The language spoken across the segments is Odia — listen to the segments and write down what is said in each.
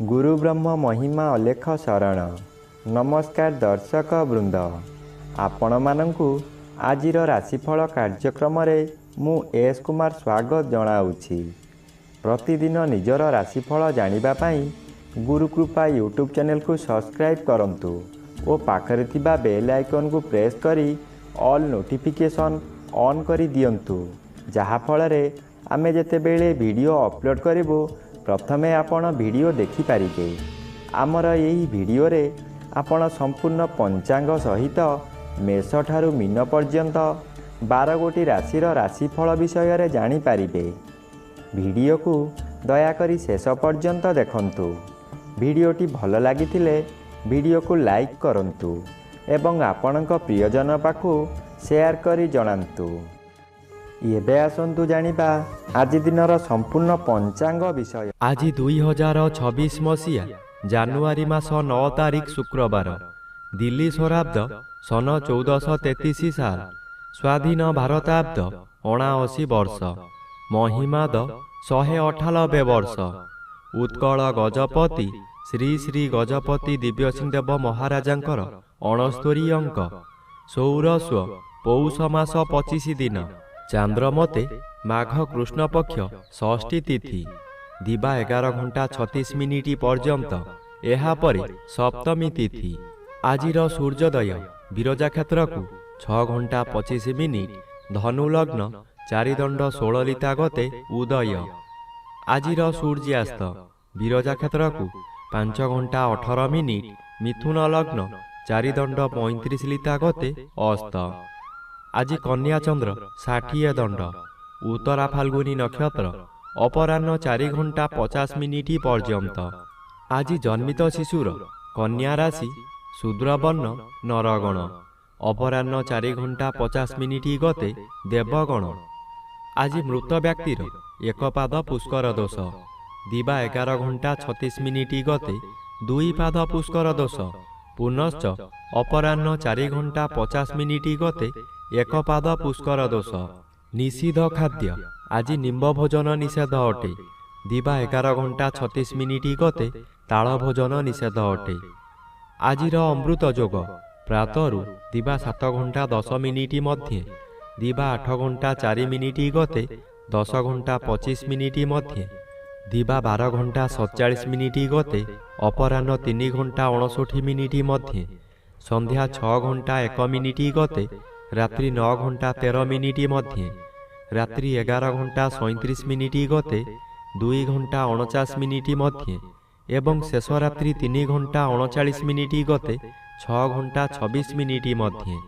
गुरु ब्रह्म महिमा अलेख शरण। नमस्कार दर्शक वृंद, आपण मानंकु आजिर राशिफल कार्यक्रम मु एस कुमार स्वागत जनाऊँगी। प्रतिदिन निजर राशिफल जानिबा पाई गुरुकृपा यूट्यूब चैनल को सब्सक्राइब करंतु और पाखरे थिबा बेल आइकन को प्रेस करी ऑल नोटिफिकेशन ऑन करी दियंतु, जहा फଳରେ आमे जेतेबेले वीडियो अपलोड करिवो प्रथमे आपण वीडियो देखि पारिबे। आमर यही वीडियो रे आपण संपूर्ण पंचांग सहित मेष ठारू मीन पर्यंत 12 गोटी राशिर राशिफल विषय रे जानि पारिबे। वीडियो को दयाकरी शेष पर्यंत देखंतु। वीडियोटी भल लागिथिले वीडियो को लाइक करंतु एवं आपणक प्रियजन पाखु शेयर करी जणांतु। एबे आसंतु जानिबा आज दिनर संपूर्ण पंचांग विषय। आज 2026 मसीहा जानुआरी मास 9 तारिख शुक्रवार, दिल्ली स्वराब्द सन 1433 साल, स्वाधीन भारताब्द 79 वर्ष, महिमाद 198 वर्ष। उत्कल गजपति श्री श्री गजपति दिव्यसिंहदेव महाराजांकर 69 अंक। सौरस्व पौष मास 25 दिन। चांद्रमते माघ कृष्ण पक्ष षष्ठी तिथि। दिबा 11 घंटा 36 मिनिट पर्यंत। एहा परे सप्तमी तिथि। आजिर सूर्योदय विरजा क्षेत्र को 6 घंटा 25 मिनिट। धनु लग्न 4 दंड 16 लिता गते उदय। आजिर सूर्यास्त विरजा क्षेत्र को 5 घंटा 18 मिनिट। मिथुन लग्न 4 दंड 35 लिता गते अस्त। आज कन्या चंद्र 60 दंड। उत्तरा फाल्गुनी नक्षत्र अपराह्न 4 घंटा 50 मिनिट पर्यंत। आज जन्मित शिशुर कन्या राशि शूद्रवर्ण नरगण। अपराह्न 4 घंटा 50 मिनिट गते देवगण। आज मृत व्यक्तिर 1 पाद पुष्कर दोष। दिबा 11 घंटा 36 मिनिट गते 2 पाद पुष्कर दोष। पुनश्च अपराह्न 4 घंटा 50 मिनिट गते 1 पाद पुष्कर दोष। निषिद्ध खाद्य आज निम्ब भोजन निषेध अटे। दिबा 11 घंटा 36 मिनिट गते ताल भोजन निषेध अटे। आजिर अमृत जोग प्रातरु दिबा 7 घंटा 10 मिनिट मध्य। दिबा 8 घंटा 4 मिनिट गते 10 घंटा 25 मिनिट मध्य। दिबा 12 घंटा 47 मिनिट गते अपराह्न 3 घंटा 59 मिनिट मध्य। संध्या 6 घंटा 1 मिनिट गते रात्रि 9 घंटा 13 मिनिट मध्य। रात्रि 11 घंटा 37 मिनिट गते 2 घंटा 49 मिनिट मध्य। एवं शेष रात्रि 3 घंटा 39 मिनिट गते 6 घंटा 26 मिनिट मध्य।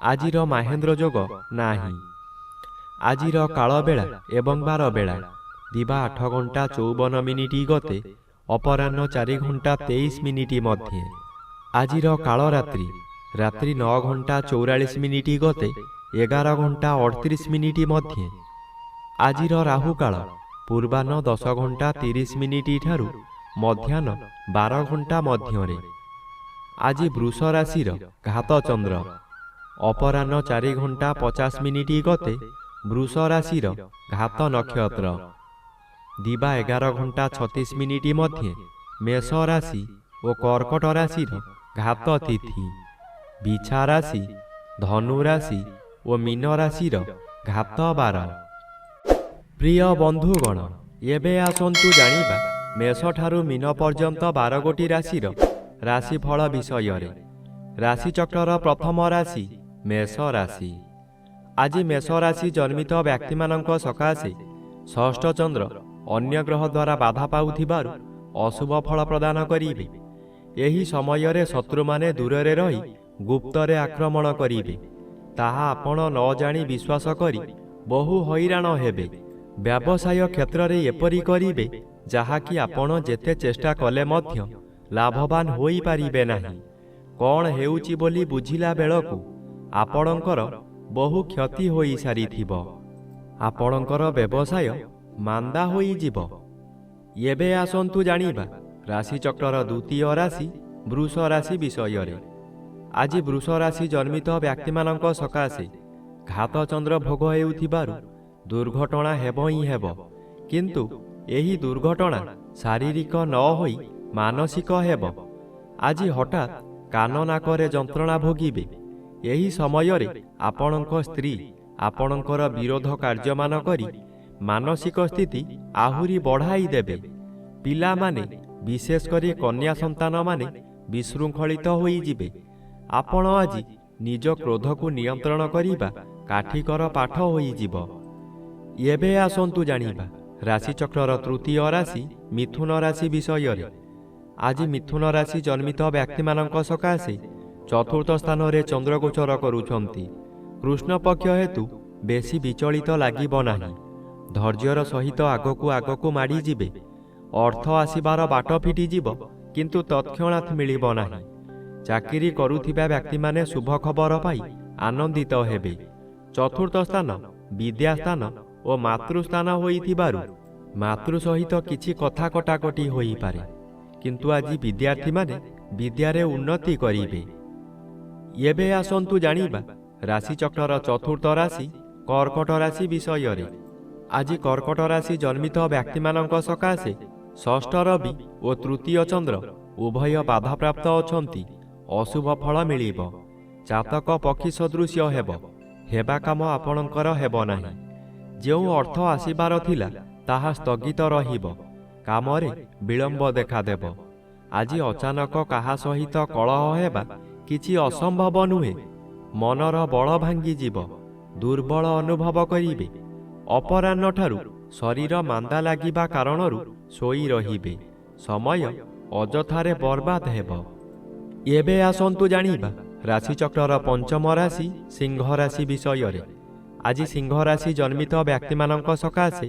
आजिर महेंद्र जोग नाही। आजिर काल बेला एवं 12 बेला। दिबा 8 घंटा 54 मिनिट गते अपराह्न 4 घंटा 23 मिनिट मध्य। आजिर काल रात्रि रात्रि 9 घंटा 44 मिनिट गते 11 घंटा 38 मिनिट मध्य। आजिर राहु काल पूर्वाह्न 10 घंटा 30 मिनिट ठारू मध्याह्न 12 घंटा मध्य। आज वृष राशिर घात चंद्र। अपराह्न 4 घंटा 50 मिनिट गते वृष राशिर घात नक्षत्र। दिबा 11 घंटा 36 मिनिट मध्य मेष राशि और कर्कट राशिर घात तिथि। बिछा राशि धनु राशि और मीन राशिर घात 12। प्रिय बंधुगण, एबे आसंतु जानिबा मेष ठारू मीन पर्यंत 12 गोटी राशिर राशिफल विषय रे। राशि चक्रर प्रथम राशि मेष राशि। आज मेष राशि जन्मित व्यक्ति मानक सकाशे षष्ठ चंद्र अन्य ग्रह द्वारा बाधा पाउथिबारु अशुभ फल प्रदान करिबे। एही समय रे शत्रु माने दूरे रही गुप्तरे आक्रमण करिबे। ताहा आपण न जानी विश्वास करी बहु हैराण हेबे। व्यवसाय क्षेत्र रे एपरि करिबे जहा कि आपण जेते चेष्टा कले मध्य लाभवान होई पारिबे नाही। कोन हेउची बोली बुझिला बेलकु आपणकर बहु क्षति होई सारिथिबो। आपणकर व्यवसाय मांदा होई जिवो। एबे आसंतु जानिबा राशि चक्रर द्वितीय राशि वृष राशि विषय रे। आज वृष राशि जन्मित व्यक्ति मानक सकाशे घात चंद्र भोग हेउथिबारु दुर्घटना हेब ही हेब, किंतु ଏହି ଦୁର୍ଘଟଣା ଶାରୀରିକ ନ ହୋଇ ମାନସିକ ହେବ। ଆଜି ହଠାତ୍ କାନ ନାକରେ ଯନ୍ତ୍ରଣା ଭୋଗିବେ। ଏହି ସମୟରେ ଆପଣଙ୍କ ସ୍ତ୍ରୀ ଆପଣଙ୍କର ବିରୋଧ କାର୍ଯ୍ୟମାନ କରି ମାନସିକ ସ୍ଥିତି ଆହୁରି ବଢ଼ାଇ ଦେବେ। ପିଲାମାନେ, ବିଶେଷ କରି କନ୍ୟା ସନ୍ତାନମାନେ ବିଶୃଙ୍ଖଳିତ ହୋଇଯିବେ। ଆପଣ ଆଜି ନିଜ କ୍ରୋଧକୁ ନିୟନ୍ତ୍ରଣ କରିବା କାଠିକର ପାଠ ହୋଇଯିବ। ଏବେ ଆସନ୍ତୁ ଜାଣିବା ରାଶିଚକ୍ରର ତୃତୀୟ ରାଶି ମିଥୁନ ରାଶି ବିଷୟରେ। ଆଜି ମିଥୁନ ରାଶି ଜନ୍ମିତ ବ୍ୟକ୍ତିମାନଙ୍କ ସକାଶେ ଚତୁର୍ଥ ସ୍ଥାନରେ ଚନ୍ଦ୍ରଗୋଚର କରୁଛନ୍ତି। କୃଷ୍ଣପକ୍ଷ ହେତୁ ବେଶୀ ବିଚଳିତ ଲାଗିବ ନାହିଁ। ଧୈର୍ଯ୍ୟର ସହିତ ଆଗକୁ ମାଡ଼ିଯିବେ। ଅର୍ଥ ଆସିବାର ବାଟ ଫିଟିଯିବ, କିନ୍ତୁ ତତ୍କ୍ଷଣାତ୍ ମିଳିବ ନାହିଁ। ଚାକିରି କରୁଥିବା ବ୍ୟକ୍ତିମାନେ ଶୁଭ ଖବର ପାଇ ଆନନ୍ଦିତ ହେବେ। ଚତୁର୍ଥ ସ୍ଥାନ ବିଦ୍ୟାସ୍ଥାନ ଓ ମାତୃସ୍ଥାନ ହୋଇଥିବାରୁ ମାତୃ ସହିତ କିଛି କଥା କଟାକଟି ହୋଇପାରେ, କିନ୍ତୁ ଆଜି ବିଦ୍ୟାର୍ଥୀମାନେ ବିଦ୍ୟାରେ ଉନ୍ନତି କରିବେ। ଏବେ ଆସନ୍ତୁ ଜାଣିବା ରାଶିଚକ୍ରର ଚତୁର୍ଥ ରାଶି କର୍କଟ ରାଶି ବିଷୟରେ। ଆଜି କର୍କଟ ରାଶି ଜନ୍ମିତ ବ୍ୟକ୍ତିମାନଙ୍କ ସକାଶେ ଷଷ୍ଠ ରବି ଓ ତୃତୀୟ ଚନ୍ଦ୍ର ଉଭୟ ବାଧାପ୍ରାପ୍ତ ଅଛନ୍ତି। ଅଶୁଭ ଫଳ ମିଳିବ। ଜାତକ ପକ୍ଷୀ ସଦୃଶ୍ୟ ହେବା କାମ ଆପଣଙ୍କର ହେବ ନାହିଁ। ଯେଉଁ ଅର୍ଥ ଆସିବାର ଥିଲା ତାହା ସ୍ଥଗିତ ରହିବ। କାମରେ ବିଳମ୍ବ ଦେଖାଦେବ। ଆଜି ଅଚାନକ କାହା ସହିତ କଳହ ହେବା କିଛି ଅସମ୍ଭବ ନୁହେଁ। ମନର ବଳ ଭାଙ୍ଗିଯିବ। ଦୁର୍ବଳ ଅନୁଭବ କରିବେ। ଅପରାହ୍ନଠାରୁ ଶରୀର ମାନ୍ଦା ଲାଗିବା କାରଣରୁ ଶୋଇ ରହିବେ। ସମୟ ଅଯଥାରେ ବର୍ବାଦ ହେବ। ଏବେ ଆସନ୍ତୁ ଜାଣିବା ରାଶିଚକ୍ରର ପଞ୍ଚମ ରାଶି ସିଂହ ରାଶି ବିଷୟରେ। ଆଜି ସିଂହ ରାଶି ଜନ୍ମିତ ବ୍ୟକ୍ତିମାନଙ୍କ ସକାଶେ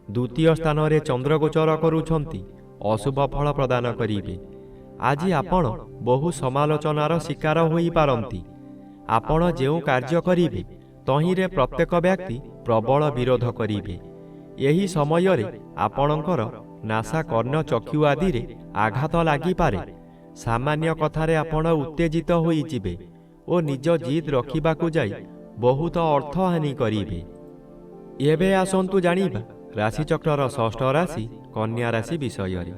ଦ୍ୱିତୀୟ ସ୍ଥାନରେ ଚନ୍ଦ୍ରଗୋଚର କରୁଛନ୍ତି। ଅଶୁଭ ଫଳ ପ୍ରଦାନ କରିବେ। ଆଜି ଆପଣ ବହୁ ସମାଲୋଚନାର ଶିକାର ହୋଇପାରନ୍ତି। ଆପଣ ଯେଉଁ କାର୍ଯ୍ୟ କରିବେ ତହିଁରେ ପ୍ରତ୍ୟେକ ବ୍ୟକ୍ତି ପ୍ରବଳ ବିରୋଧ କରିବେ। ଏହି ସମୟରେ ଆପଣଙ୍କର ନାସା, କର୍ଣ୍ଣ, ଚକ୍ଷୁ ଆଦିରେ ଆଘାତ ଲାଗିପାରେ। ସାମାନ୍ୟ କଥାରେ ଆପଣ ଉତ୍ତେଜିତ ହୋଇଯିବେ ଓ ନିଜ ଜିଦ୍ ରଖିବାକୁ ଯାଇ ବହୁତ ଅର୍ଥହାନି କରିବେ। ଏବେ ଆସନ୍ତୁ ଜାଣିବା ରାଶିଚକ୍ରର ଷଷ୍ଠ ରାଶି କନ୍ୟା ରାଶି ବିଷୟରେ।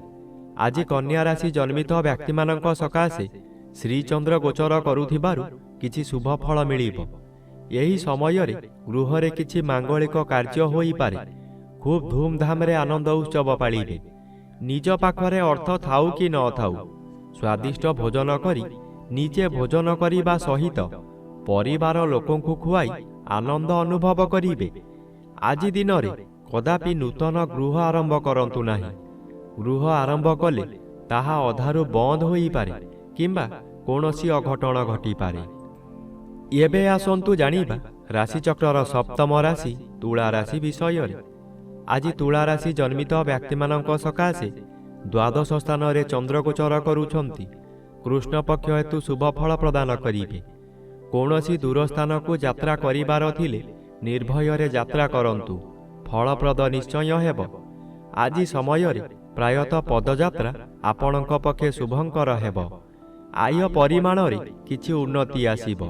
ଆଜି କନ୍ୟା ରାଶି ଜନ୍ମିତ ବ୍ୟକ୍ତିମାନଙ୍କ ସକାଶେ ଶ୍ରୀଚନ୍ଦ୍ର ଗୋଚର କରୁଥିବାରୁ କିଛି ଶୁଭ ଫଳ ମିଳିବ। ଏହି ସମୟରେ ଗୃହରେ କିଛି ମାଙ୍ଗଳିକ କାର୍ଯ୍ୟ ହୋଇପାରେ। ଖୁବ୍ ଧୁମଧାମରେ ଆନନ୍ଦ ଉତ୍ସବ ପାଳିବେ। ନିଜ ପାଖରେ ଅର୍ଥ ଥାଉ କି ନ ଥାଉ ସ୍ୱାଦିଷ୍ଟ ଭୋଜନ କରି ନିଜେ ଭୋଜନ କରିବା ସହିତ ପରିବାର ଲୋକଙ୍କୁ ଖୁଆଇ ଆନନ୍ଦ ଅନୁଭବ କରିବେ। ଆଜି ଦିନରେ କଦାପି ନୂତନ ଗୃହ ଆରମ୍ଭ କରନ୍ତୁ ନାହିଁ। ଗୃହ ଆରମ୍ଭ କଲେ ତାହା ଅଧାରୁ ବନ୍ଦ ହୋଇପାରେ କିମ୍ବା କୌଣସି ଅଘଟଣ ଘଟିପାରେ। ଏବେ ଆସନ୍ତୁ ଜାଣିବା ରାଶିଚକ୍ରର ସପ୍ତମ ରାଶି ତୁଳା ରାଶି ବିଷୟରେ। ଆଜି ତୁଳା ରାଶି ଜନ୍ମିତ ବ୍ୟକ୍ତିମାନଙ୍କ ସକାଶେ ଦ୍ୱାଦଶ ସ୍ଥାନରେ ଚନ୍ଦ୍ରଗୋଚର କରୁଛନ୍ତି। କୃଷ୍ଣପକ୍ଷ ହେତୁ ଶୁଭ ଫଳ ପ୍ରଦାନ କରିବେ। କୌଣସି ଦୂର ସ୍ଥାନକୁ ଯାତ୍ରା କରିବାର ଥିଲେ ନିର୍ଭୟରେ ଯାତ୍ରା କରନ୍ତୁ। ଫଳପ୍ରଦ ନିଶ୍ଚୟ ହେବ। ଆଜି ସମୟରେ ପ୍ରାୟତଃ ପଦଯାତ୍ରା ଆପଣଙ୍କ ପକ୍ଷେ ଶୁଭଙ୍କର ହେବ। ଆୟ ପରିମାଣରେ କିଛି ଉନ୍ନତି ଆସିବ।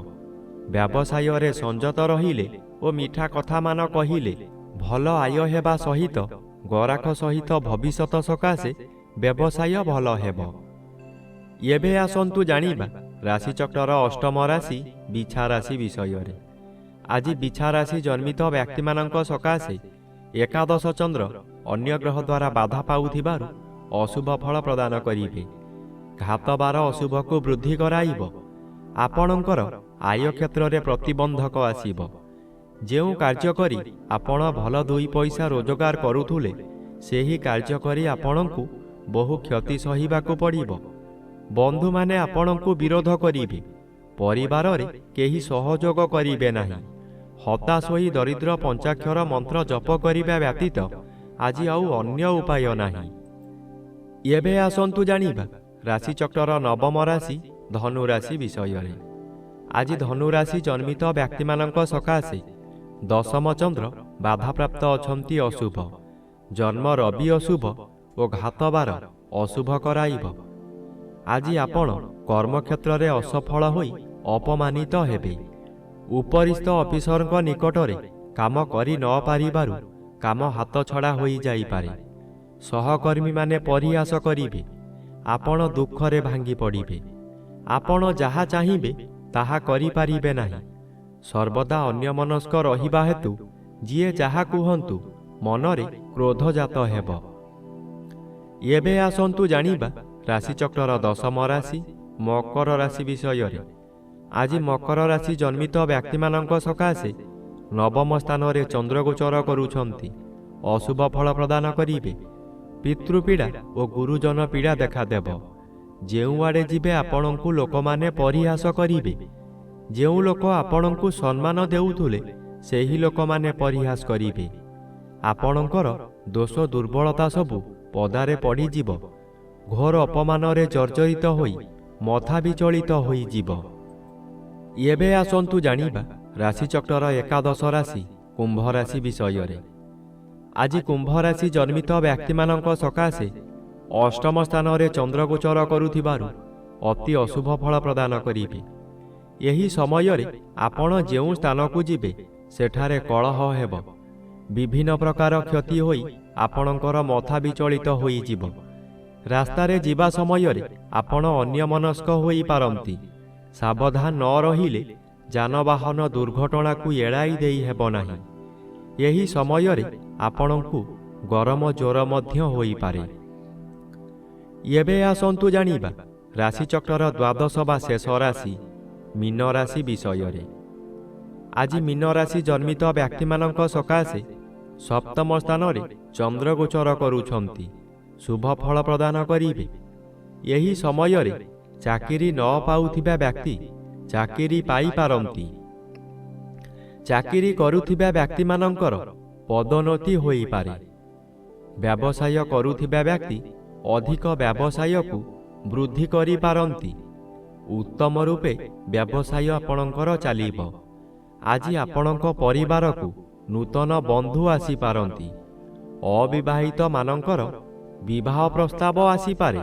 ବ୍ୟବସାୟରେ ସଂଯତ ରହିଲେ ଓ ମିଠା କଥାମାନ କହିଲେ ଭଲ ଆୟ ହେବା ସହିତ ଗରାଖ ସହିତ ଭବିଷ୍ୟତ ସକାଶେ ବ୍ୟବସାୟ ଭଲ ହେବ। ଏବେ ଆସନ୍ତୁ ଜାଣିବା ରାଶିଚକ୍ରର ଅଷ୍ଟମ ରାଶି ବିଛା ରାଶି ବିଷୟରେ। ଆଜି ବିଛା ରାଶି ଜନ୍ମିତ ବ୍ୟକ୍ତିମାନଙ୍କ ସକାଶେ ଏକାଦଶ ଚନ୍ଦ୍ର ଅନ୍ୟ ଗ୍ରହ ଦ୍ୱାରା ବାଧା ପାଉଥିବାରୁ ଅଶୁଭ ଫଳ ପ୍ରଦାନ କରିବେ। ଘାତବାର ଅଶୁଭକୁ ବୃଦ୍ଧି କରାଇବ। ଆପଣଙ୍କର ଆୟ କ୍ଷେତ୍ରରେ ପ୍ରତିବନ୍ଧକ ଆସିବ। ଯେଉଁ କାର୍ଯ୍ୟ କରି ଆପଣ ଭଲ ଦୁଇ ପଇସା ରୋଜଗାର କରୁଥିଲେ ସେହି କାର୍ଯ୍ୟ କରି ଆପଣଙ୍କୁ ବହୁ କ୍ଷତି ସହିବାକୁ ପଡ଼ିବ। ବନ୍ଧୁମାନେ ଆପଣଙ୍କୁ ବିରୋଧ କରିବେ। ପରିବାରରେ କେହି ସହଯୋଗ କରିବେ ନାହିଁ। ହତାଶ ହୋଇ ଦରିଦ୍ର ପଞ୍ଚାକ୍ଷର ମନ୍ତ୍ର ଜପ କରିବା ବ୍ୟତୀତ ଆଜି ଆଉ ଅନ୍ୟ ଉପାୟ ନାହିଁ। ଏବେ ଆସନ୍ତୁ ଜାଣିବା ରାଶିଚକ୍ରର ନବମ ରାଶି ଧନୁ ରାଶି ବିଷୟରେ। ଆଜି ଧନୁ ରାଶି ଜନ୍ମିତ ବ୍ୟକ୍ତିମାନଙ୍କ ସକାଶେ ଦଶମ ଚନ୍ଦ୍ର ବାଧାପ୍ରାପ୍ତ ଅଛନ୍ତି। ଅଶୁଭ ଜନ୍ମ ରବି ଅଶୁଭ ଓ ଘାତବାର ଅଶୁଭ କରାଇବ। ଆଜି ଆପଣ କର୍ମକ୍ଷେତ୍ରରେ ଅସଫଳ ହୋଇ ଅପମାନିତ ହେବେ। ଉପରିସ୍ଥ ଅଫିସରଙ୍କ ନିକଟରେ କାମ କରି ନ ପାରିବାରୁ କାମ ହାତଛଡ଼ା ହୋଇଯାଇପାରେ। ସହକର୍ମୀମାନେ ପରିହାସ କରିବେ। ଆପଣ ଦୁଃଖରେ ଭାଙ୍ଗି ପଡ଼ିବେ। ଆପଣ ଯାହା ଚାହିଁବେ ତାହା କରିପାରିବେ ନାହିଁ। ସର୍ବଦା ଅନ୍ୟମନସ୍କ ରହିବା ହେତୁ ଯିଏ ଯାହା କୁହନ୍ତୁ ମନରେ କ୍ରୋଧଜାତ ହେବ। ଏବେ ଆସନ୍ତୁ ଜାଣିବା ରାଶିଚକ୍ରର ଦଶମ ରାଶି ମକର ରାଶି ବିଷୟରେ। ଆଜି ମକର ରାଶି ଜନ୍ମିତ ବ୍ୟକ୍ତିମାନଙ୍କ ସକାଶେ ନବମ ସ୍ଥାନରେ ଚନ୍ଦ୍ରଗୋଚର କରୁଛନ୍ତି। ଅଶୁଭ ଫଳ ପ୍ରଦାନ କରିବେ। ପିତୃପୀଡ଼ା ଓ ଗୁରୁଜନ ପୀଡ଼ା ଦେଖାଦେବ। ଯେଉଁଆଡ଼େ ଯିବେ ଆପଣଙ୍କୁ ଲୋକମାନେ ପରିହାସ କରିବେ। ଯେଉଁ ଲୋକ ଆପଣଙ୍କୁ ସମ୍ମାନ ଦେଉଥିଲେ ସେହି ଲୋକମାନେ ପରିହାସ କରିବେ। ଆପଣଙ୍କର ଦୋଷ ଦୁର୍ବଳତା ସବୁ ପଦାରେ ପଡ଼ିଯିବ। ଘୋର ଅପମାନରେ ଜର୍ଜରିତ ହୋଇ ମଥା ବିଚଳିତ ହୋଇଯିବ। ଏବେ ଆସନ୍ତୁ ଜାଣିବା ରାଶିଚକ୍ରର ଏକାଦଶ ରାଶି କୁମ୍ଭ ରାଶି ବିଷୟରେ। ଆଜି କୁମ୍ଭ ରାଶି ଜନ୍ମିତ ବ୍ୟକ୍ତିମାନଙ୍କ ସକାଶେ ଅଷ୍ଟମ ସ୍ଥାନରେ ଚନ୍ଦ୍ରଗୋଚର କରୁଥିବାରୁ ଅତି ଅଶୁଭ ଫଳ ପ୍ରଦାନ କରିବେ। ଏହି ସମୟରେ ଆପଣ ଯେଉଁ ସ୍ଥାନକୁ ଯିବେ ସେଠାରେ କଳହ ହେବ। ବିଭିନ୍ନ ପ୍ରକାର କ୍ଷତି ହୋଇ ଆପଣଙ୍କର ମଥା ବିଚଳିତ ହୋଇଯିବ। ରାସ୍ତାରେ ଯିବା ସମୟରେ ଆପଣ ଅନ୍ୟମନସ୍କ ହୋଇପାରନ୍ତି। ସାବଧାନ ନ ରହିଲେ ଯାନବାହନ ଦୁର୍ଘଟଣାକୁ ଏଡ଼ାଇ ଦେଇ ହେବ ନାହିଁ। ଏହି ସମୟରେ ଆପଣଙ୍କୁ ଗରମ ଜ୍ୱର ମଧ୍ୟ ହୋଇପାରେ। ଏବେ ଆସନ୍ତୁ ଜାଣିବା ରାଶିଚକ୍ରର ଦ୍ୱାଦଶ ବା ଶେଷ ରାଶି ମୀନ ରାଶି ବିଷୟରେ। ଆଜି ମୀନ ରାଶି ଜନ୍ମିତ ବ୍ୟକ୍ତିମାନଙ୍କ ସକାଶେ ସପ୍ତମ ସ୍ଥାନରେ ଚନ୍ଦ୍ରଗୋଚର କରୁଛନ୍ତି। ଶୁଭ ଫଳ ପ୍ରଦାନ କରିବେ। ଏହି ସମୟରେ ଚାକିରି ନ ପାଉଥିବା ବ୍ୟକ୍ତି ଚାକିରି ପାଇପାରନ୍ତି। ଚାକିରି କରୁଥିବା ବ୍ୟକ୍ତିମାନଙ୍କର ପଦୋନ୍ନତି ହୋଇପାରେ। ବ୍ୟବସାୟ କରୁଥିବା ବ୍ୟକ୍ତି ଅଧିକ ବ୍ୟବସାୟକୁ ବୃଦ୍ଧି କରିପାରନ୍ତି। ଉତ୍ତମ ରୂପେ ବ୍ୟବସାୟ ଆପଣଙ୍କର ଚାଲିବ। ଆଜି ଆପଣଙ୍କ ପରିବାରକୁ ନୂତନ ବନ୍ଧୁ ଆସିପାରନ୍ତି। ଅବିବାହିତ ମାନଙ୍କର ବିବାହ ପ୍ରସ୍ତାବ ଆସିପାରେ।